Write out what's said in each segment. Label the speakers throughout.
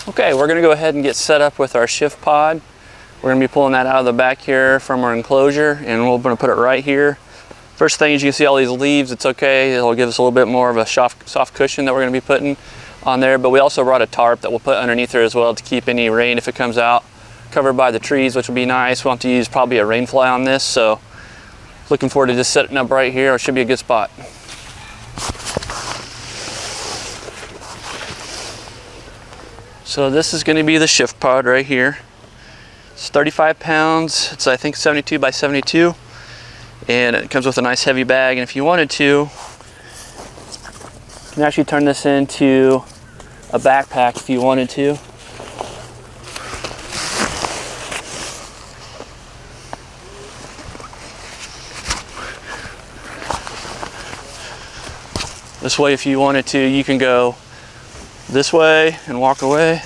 Speaker 1: Okay, we're gonna go ahead and get set up with our SHIFTPOD. We're gonna be pulling that out of the back here from our enclosure, and we're gonna put it right here. First thing is, you can see all these leaves. It's okay, it'll give us a little bit more of a soft cushion that we're gonna be putting on there, but we also brought a tarp that we'll put underneath there as well to keep any rain, if it comes out, covered by the trees, which will be nice. We'll have to use probably a rain fly on this, so looking forward to just setting up right here. It should be a good spot. So this is going to be the SHIFTPOD right here. It's 35 pounds. It's, I think, 72 by 72. And it comes with a nice heavy bag. And if you wanted to, you can actually turn this into a backpack if you wanted to. This way, if you wanted to, you can go this way and walk away,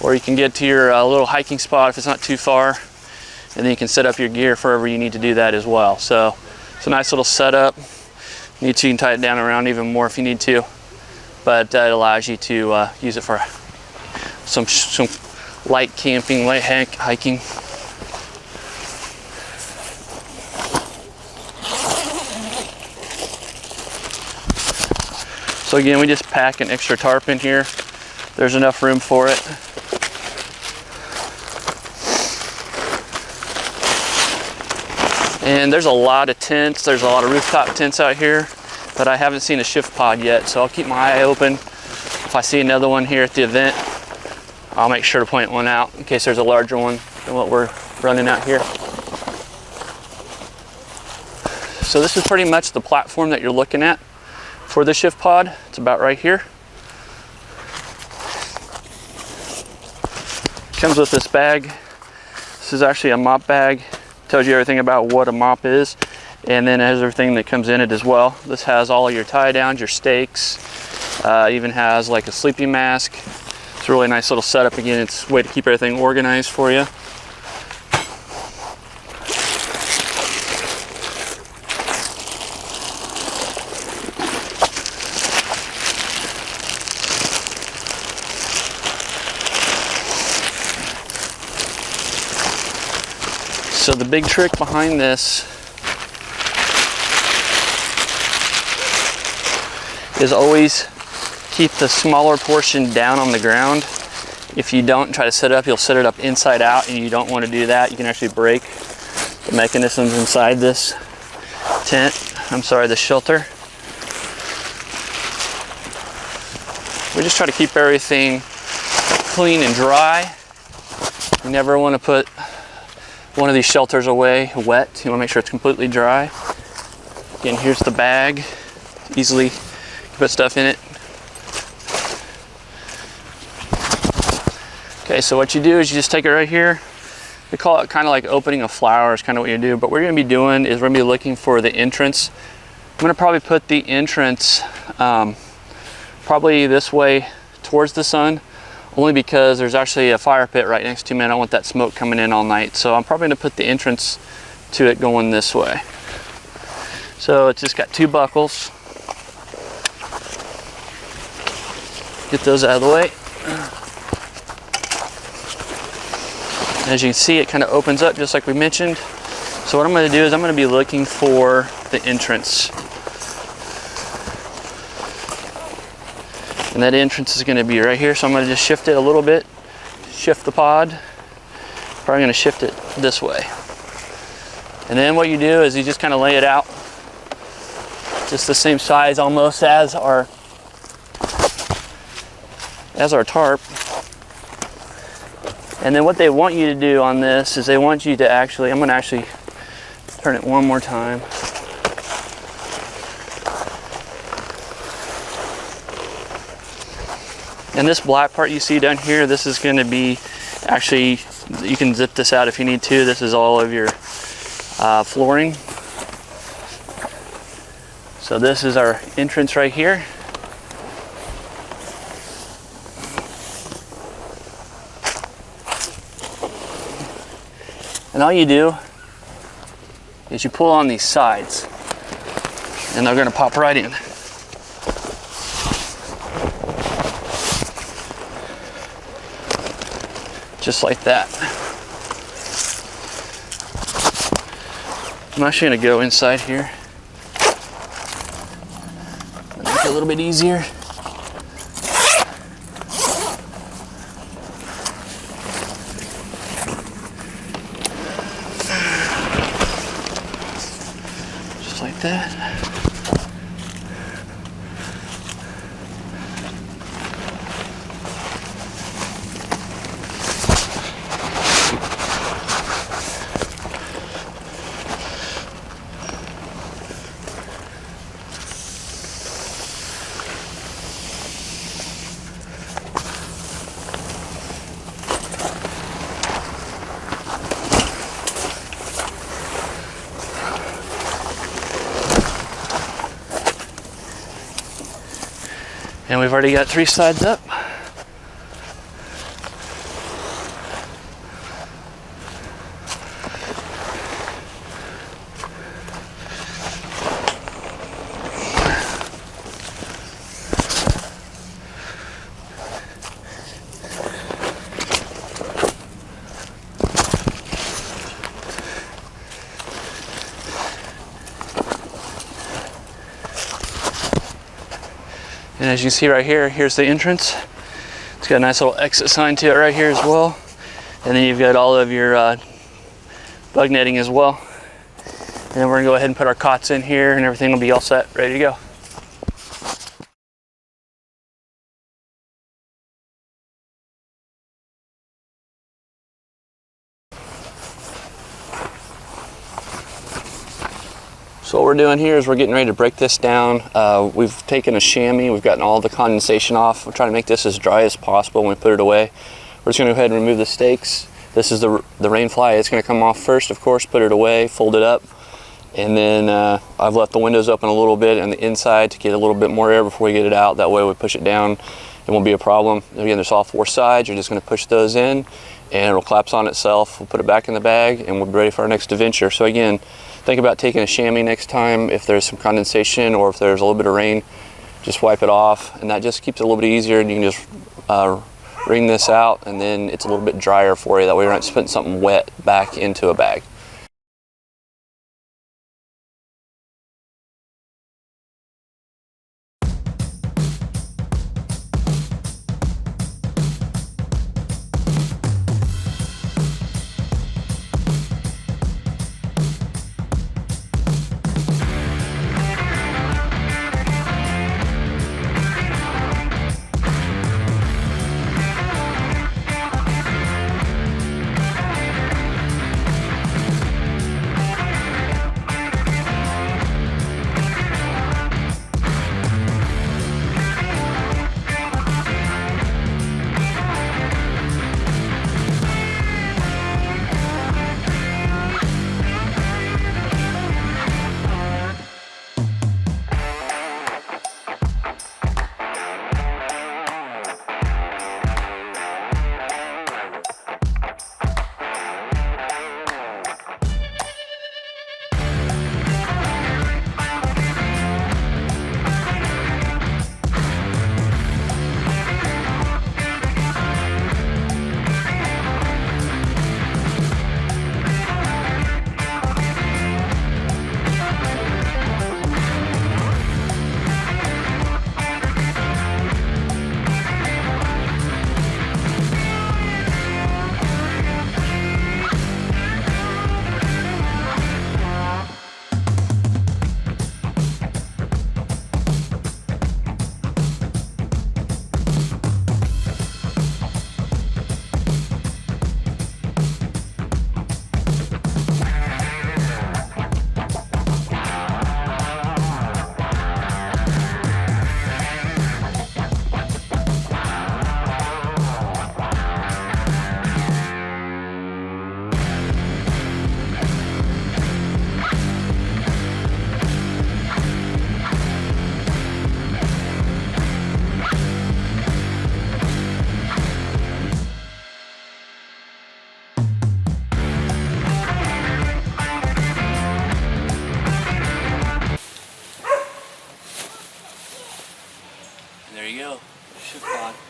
Speaker 1: or you can get to your little hiking spot if it's not too far, and then you can set up your gear for wherever you need to do that as well. So it's a nice little setup. You can tie it down around even more if you need to, but it allows you to use it for some light camping, light hiking. So again, we just pack an extra tarp in here. There's enough room for it. And there's a lot of tents. There's a lot of rooftop tents out here, but I haven't seen a SHIFTPOD yet, so I'll keep my eye open. If I see another one here at the event, I'll make sure to point one out in case there's a larger one than what we're running out here. So this is pretty much the platform that you're looking at for the SHIFTPOD. It's about right here. Comes with this bag. This is actually a mop bag. Tells you everything about what a mop is, and then it has everything that comes in it as well. This has all of your tie downs, your stakes, even has like a sleeping mask. It's a really nice little setup. Again, it's a way to keep everything organized for you. So the big trick behind this is always keep the smaller portion down on the ground. If you don't try to set it up, you'll set it up inside out, and you don't want to do that. You can actually break the mechanisms inside this tent. I'm sorry, the shelter. We just try to keep everything clean and dry. You never want to put one of these shelters away wet. You want to make sure it's completely dry. Again, here's the bag. Easily put stuff in it. Okay, so what you do is you just take it right here. We call it kind of like opening a flower is kind of what you do, but what you're going to be doing is we're going to be looking for the entrance. I'm going to probably put the entrance probably this way towards the sun, only because there's actually a fire pit right next to me and I don't want that smoke coming in all night. So I'm probably going to put the entrance to it going this way. So it's just got two buckles. Get those out of the way. As you can see, it kind of opens up just like we mentioned. So what I'm going to do is I'm going to be looking for the entrance. And that entrance is going to be right here, so I'm going to just shift it a little bit, shift the pod. Probably going to shift it this way. And then what you do is you just kind of lay it out, just the same size almost as our tarp. And then what they want you to do on this is they want you to actually, I'm going to actually turn it one more time. And this black part you see down here, this is going to be actually, you can zip this out if you need to. This is all of your flooring. So this is our entrance right here. And all you do is you pull on these sides and they're going to pop right in. just like that. I'm actually gonna go inside here. Make it a little bit easier. Just like that. And we've already got 3 sides up. And as you see right here, here's the entrance. It's got a nice little exit sign to it right here as well. And then you've got all of your bug netting as well. And then we're gonna go ahead and put our cots in here and everything will be all set, ready to go. So what we're doing here is we're getting ready to break this down. We've taken a chamois, we've gotten all the condensation off. We're trying to make this as dry as possible when we put it away. We're just gonna go ahead and remove the stakes. This is the rain fly. It's gonna come off first, of course, put it away, fold it up. And then I've left the windows open a little bit on the inside to get a little bit more air before we get it out. That way we push it down, it won't be a problem. Again, there's all 4 sides. You're just gonna push those in and it'll collapse on itself. We'll put it back in the bag and we'll be ready for our next adventure. So again, think about taking a chamois next time. If there's some condensation or if there's a little bit of rain, just wipe it off, and that just keeps it a little bit easier, and you can just wring this out, and then it's a little bit drier for you. That way you're not putting something wet back into a bag. There you go, SHIFTPOD.